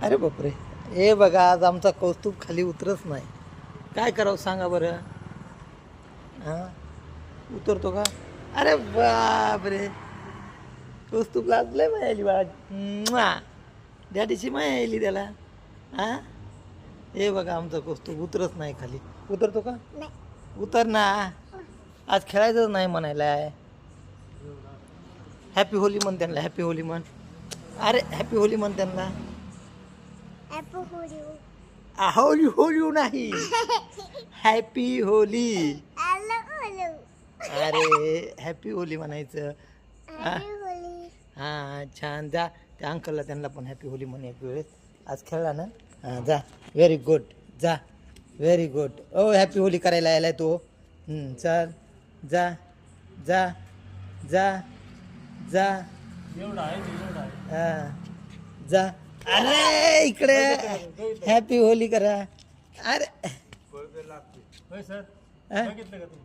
अरे बापरे, हे बघा आज आमचा कौस्तुभ खाली उतरच नाही. काय करावं सांगा बरं. हां, उतरतो का? अरे बापरे, कौस्तुभ लाजलंय माया आली बाळा. डॅडीची माया आली त्याला. हां, हे बघा आमचा कौस्तुभ उतरच नाही खाली. उतरतो का? उतर ना. आज खेळायचंच नाही म्हणायला. हॅपी होली म्हण त्यांना, हॅपी होली म्हण. अरे हॅपी होली म्हण त्यांना. होली होली नाही, हॅपी होली. अरे हॅपी होली म्हणायचं. हां छान. जा त्या अंकलला त्यांना पण हॅपी होली म्हणे एक वेळेस. आज खेळला ना. हां जा, व्हेरी गुड. जा, व्हेरी गुड. ओ हॅपी होली करायला यायलाय तो. चल जा जा जा जा. हां जा. अरे इकडे हॅपी होली करा. अरे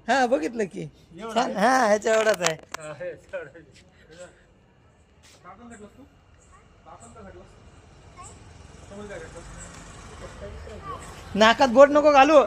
हा बघितलं की छान. हा ह्याच्या एवढाच आहे. नाकात बोट नको घालू.